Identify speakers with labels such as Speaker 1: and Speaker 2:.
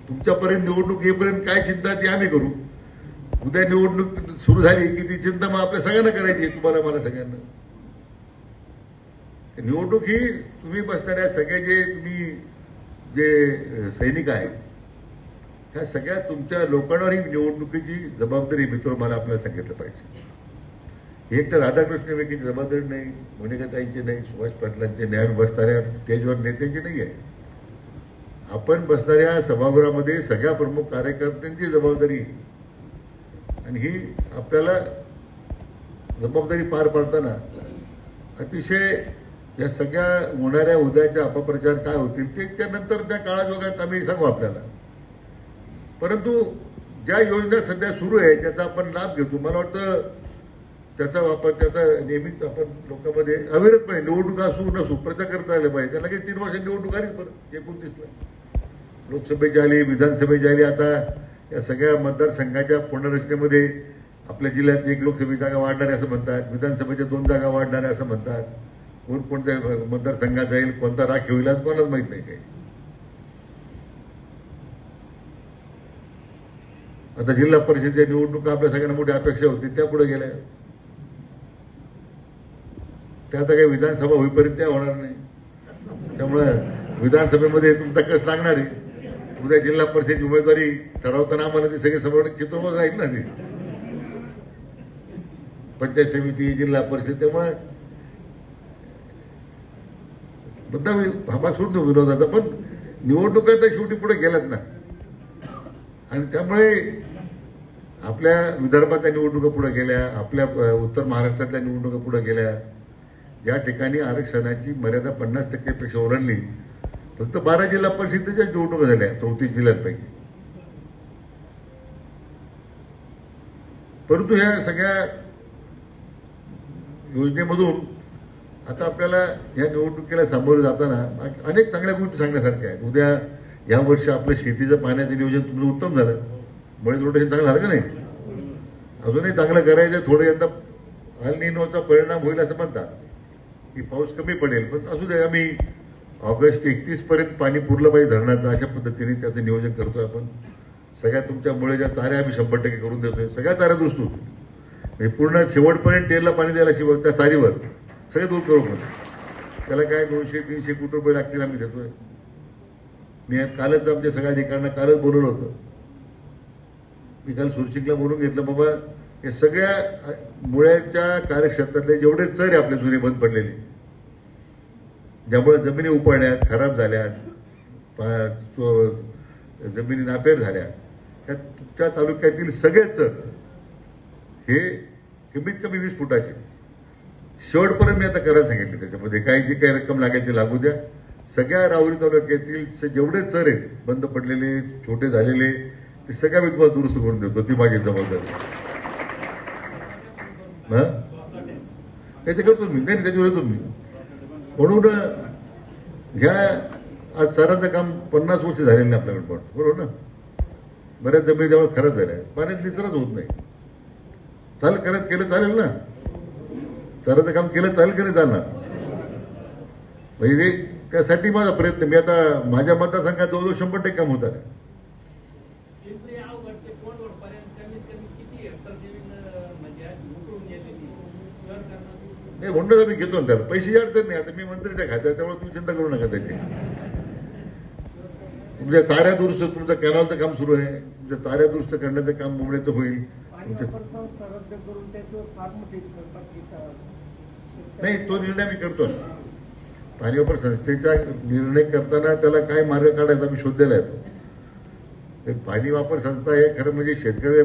Speaker 1: तुमच्यापर्यंत निवडणूक येईपर्यंत काय चिंता ती आम्ही करू. उद्या निवडणूक सुरू झाली की ती चिंता मग आपल्या सगळ्यांना करायची, तुम्हाला मला सगळ्यांना. निवडणूक ही तुम्ही बसणाऱ्या सगळे जे तुम्ही जे सैनिक आहेत ह्या सगळ्या तुमच्या लोकांवर ही निवडणुकीची जबाबदारी मित्र मला आपल्याला सांगितलं पाहिजे. एक तर राधाकृष्ण विखेची जबाबदारी नाही, मोनिकाताईंची नाही, सुभाष पाटलांची नाही, आम्ही बसणाऱ्या स्टेजवर नेत्यांची नाही आहे. आपण बसणाऱ्या सभागृहामध्ये सगळ्या प्रमुख कार्यकर्त्यांची जबाबदारी आणि ही आपल्याला जबाबदारी पार पाडताना अतिशय या सगळ्या होणाऱ्या उद्याच्या अपप्रचार काय होतील ते त्यानंतर त्या काळाजोगात आम्ही सांगू आपल्याला. परंतु ज्या योजना सध्या सुरू आहे त्याचा आपण लाभ घेतो. मला वाटतं त्याचा वापर त्याचा नेहमीच आपण लोकांमध्ये अविरतपणे निवडणूक असू नसू प्रचार करता आले पाहिजे. त्याला काही 3 वर्ष निवडणूक आलीच परत 29ला लोकसभेची आली, विधानसभेची आली. आता या सगळ्या मतदारसंघाच्या पुनर्रचनेमध्ये आपल्या जिल्ह्यात 1 लोकसभेची जागा वाढणार आहे असं म्हणतात, विधानसभेच्या 2 जागा वाढणार आहे असं म्हणतात. कोण कोणत्या मतदारसंघात जाईल, कोणता राखीव होईल आज कोणालाच माहित नाही काही. आता जिल्हा परिषदेच्या निवडणुका आपल्या सगळ्यांना मोठी अपेक्षा होती त्या पुढे गेल्या. त्या आता काही विधानसभा होईपर्यंत त्या होणार नाही. त्यामुळे विधानसभेमध्ये तुमचा कस लागणार आहे. उद्या जिल्हा परिषदेची उमेदवारी ठरवताना आम्हाला ते सगळे समोर चित्रमोज राहील ना ते पंचायत समिती, जिल्हा परिषद. त्यामुळे मुद्दा हा भाग सोडतो विरोधाचा, पण निवडणुका तर शेवटी पुढे गेल्यात ना. आणि त्यामुळे आपल्या विदर्भातल्या निवडणुका पुढे गेल्या, आपल्या उत्तर महाराष्ट्रातल्या निवडणुका पुढे गेल्या. ज्या ठिकाणी आरक्षणाची मर्यादा 50% ओलांडली, फक्त 12 जिल्हा परिषदेच्या निवडणुका झाल्या 34 जिल्ह्यांपैकी. परंतु ह्या सगळ्या योजनेमधून आता आपल्याला या निवडणुकीला सामोरे जाताना अनेक चांगल्या गोष्टी सांगण्यासारख्या आहेत. उद्या या वर्षी आपलं शेतीचं पाण्याचं नियोजन तुमचं उत्तम झालं, मळे रोटेशन चांगलं झालं का नाही. अजूनही चांगलं करायचं. थोडं यंदा अल निनोचा परिणाम होईल असं म्हणतात की पाऊस कमी पडेल, पण असू दे. आम्ही ऑगस्ट 31 पर्यंत पाणी पुरलं पाहिजे धरणाचं, अशा पद्धतीने त्याचं नियोजन करतोय आपण. सगळ्या तुमच्या मुळेच्या चाऱ्या आम्ही 100% करून देतोय. सगळ्या चाऱ्या दुरुस्त होतील म्हणजे पूर्ण शेवटपर्यंत टेलला पाणी द्यायला शिवाय त्या चारीवर सगळे दूर करू. पण त्याला काय 200-300 कोटी रुपये लागतील आम्ही देतोय. मी कालच आमच्या सगळ्या अधिकाऱ्यांना कालच बोलवलं होतं. मी काल सुरसिंगला बोलून घेतलं, बाबा हे सगळ्या मुळ्याच्या कार्यक्षेत्रातले जेवढे चर आहे आपल्या जुने बंद पडलेले, ज्यामुळे जमिनी उपाडल्यात, खराब झाल्यात, जमिनी नापेर झाल्या, त्या तुमच्या तालुक्यातील सगळे चर हे कमीत कमी 20 फुटाचे शेवटपर्यंत मी आता करायला सांगितले. त्याच्यामध्ये काही जी काही रक्कम लागेल ती लागू द्या. सगळ्या राहुरी तालुक्यातील जेवढे चर आहेत बंद पडलेले, छोटे झालेले, ते सगळ्या मी तुम्हाला दुरुस्त करून देतो. ती माझी जबाबदारी. ते करतो मी, नाही त्याच्यावर येतो मी. म्हणून ह्या आज सरांचं काम 50 वर्ष झालेलं नाही आपल्याकडे, पण बरोबर ना. बऱ्याच जमिनी त्यामुळे खरंच झाल्या, पाण्यात निचराच होत नाही. करत केलं चालेल ना. सरांचं काम केलं चालेल की नाही चालणार. म्हणजे त्यासाठी माझा प्रयत्न. मी आता माझ्या मतदारसंघात जवळजवळ 100% काम होत आहे. नाही म्हणूनच आम्ही घेतो ना त्याला. पैशाची अडचण नाही. आता मी मंत्रीच्या खात्यात, त्यामुळे तुम्ही चिंता करू नका त्याची. तुमच्या चाऱ्या दुरुस्त, तुमचं कॅनॉलचं काम सुरू आहे. तुमच्या चाऱ्या दुरुस्त करण्याचं काम मुंबईचं होईल. नाही तो निर्णय मी करतो. पाणी वापर संस्थेचा निर्णय करताना त्याला काय मार्ग काढायचा मी शोधलेला आहे. पाणी वापर संस्था हे खरं म्हणजे शेतकरी